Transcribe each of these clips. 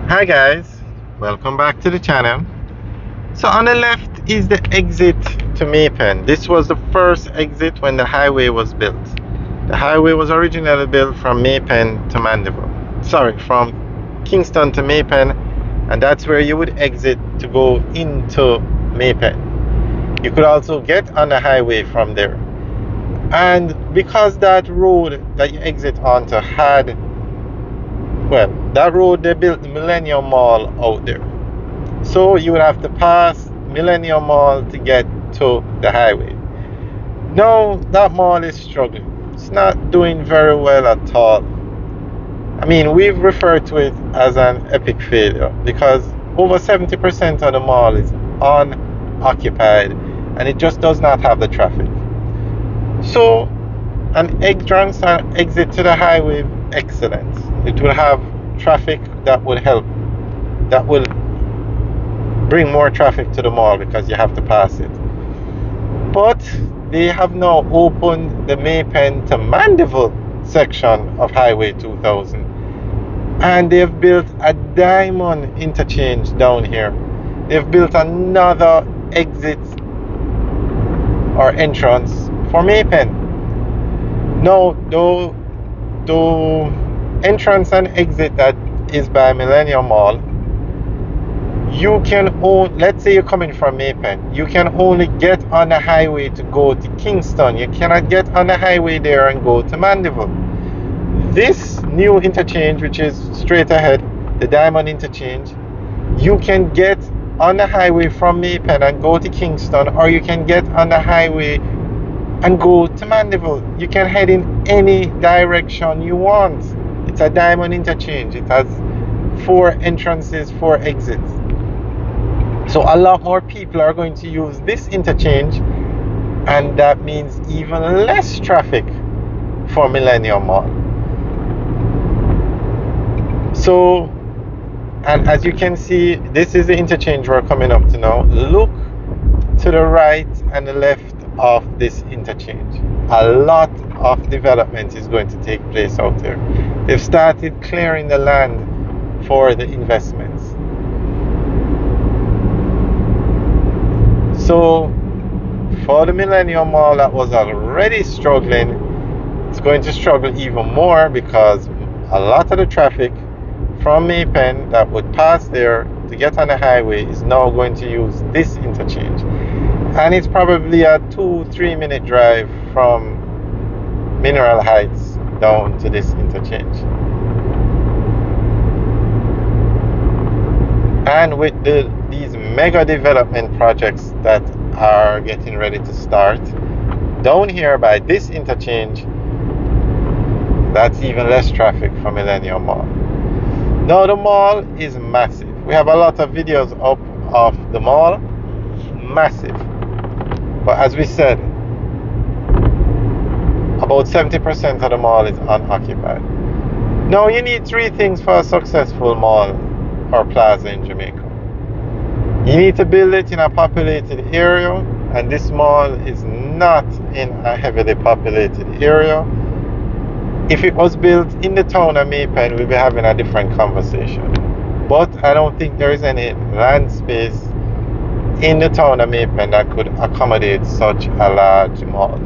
Hi guys, welcome back to the channel. So on the left is the exit to Maypen. This was the first exit when the highway was built. The highway was originally built from Maypen to Mandeville. Sorry, from Kingston to Maypen, and that's where you would exit to go into Maypen. You could also get on the highway from there. And because that road that you exit onto had, well, that road they built the Millennium Mall out there. So you would have to pass Millennium Mall to get to the highway. Now that mall is struggling. It's not doing very well at all. I mean, we've referred to it as an epic failure because over 70% of the mall is unoccupied and it just does not have the traffic. So an entrance and exit to the highway, excellent. It will have traffic that would help, that will bring more traffic to the mall because you have to pass it. But they have now opened the Maypen to Mandeville section of Highway 2000, and they've built a diamond interchange down here. They've built another exit or entrance for Maypen. Now, the entrance and exit that is by Millennium Mall, you can only, let's say you're coming from Maypen, you can only get on the highway to go to Kingston. You cannot get on the highway there and go to Mandeville. This new interchange, which is straight ahead, the Diamond Interchange, you can get on the highway from Maypen and go to Kingston, or you can get on the highway and go to Mandeville. You can head in any direction you want. It's a Diamond Interchange. It has 4 entrances, 4 exits. So a lot more people are going to use this interchange, and that means even less traffic for Millennium Mall. So, and as you can see, this is the interchange we're coming up to now. Look to the right and the left of this interchange. A lot of development is going to take place out there. They've started clearing the land for the investments. So for the Millennium Mall that was already struggling, it's going to struggle even more because a lot of the traffic from Maypen that would pass there to get on the highway is now going to use this interchange. And it's probably a 2-3 minute drive from Mineral Heights down to this interchange. And with these mega development projects that are getting ready to start down here by this interchange, that's even less traffic for Millennium Mall. Now the mall is massive. We have a lot of videos up of the mall. Massive. But as we said, about 70% of the mall is unoccupied. Now you need 3 things for a successful mall or plaza in Jamaica. You need to build it in a populated area, and this mall is not in a heavily populated area. If it was built in the town of Maypen, we'd be having a different conversation. But I don't think there is any land space in the town of Maypen that could accommodate such a large mall.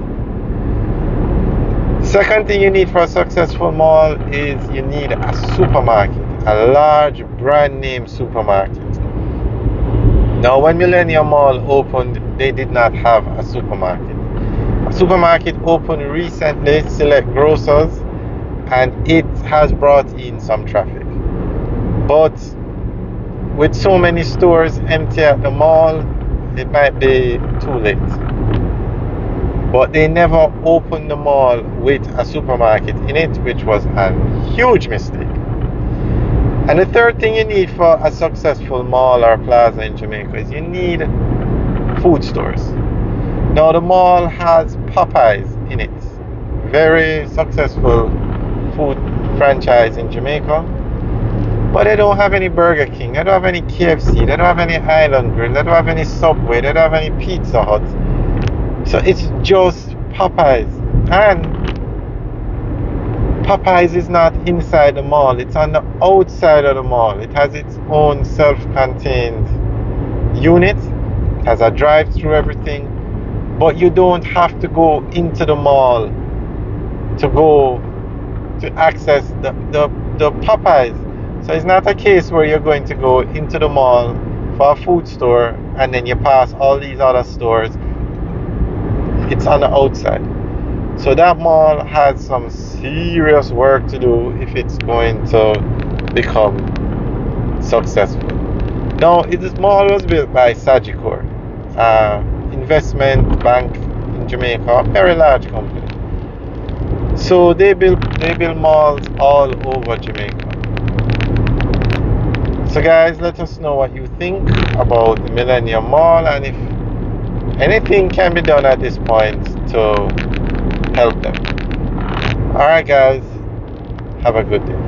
Second thing you need for a successful mall is you need a supermarket, a large brand name supermarket. Now when Millennium Mall opened, they did not have a supermarket. A supermarket opened recently, Select Grocers, and it has brought in some traffic. But with so many stores empty at the mall, it might be too late. But they never opened the mall with a supermarket in it, which was a huge mistake. And the third thing you need for a successful mall or plaza in Jamaica is you need food stores. Now the mall has Popeyes in it. Very successful food franchise in Jamaica. But they don't have any Burger King, they don't have any KFC, they don't have any Island Grill, they don't have any Subway, they don't have any Pizza Hut. So it's just Popeyes. And Popeyes is not inside the mall, it's on the outside of the mall. It has its own self-contained unit, it has a drive-through, everything, but you don't have to go into the mall to go to access the Popeyes. So it's not a case where you're going to go into the mall for a food store and then you pass all these other stores. It's on the outside. So that mall has some serious work to do if it's going to become successful. Now, this mall was built by Sagicor, investment bank in Jamaica, a very large company. So they build malls all over Jamaica. So guys, let us know what you think about the Millennium Mall and if anything can be done at this point to help them. Alright guys, have a good day.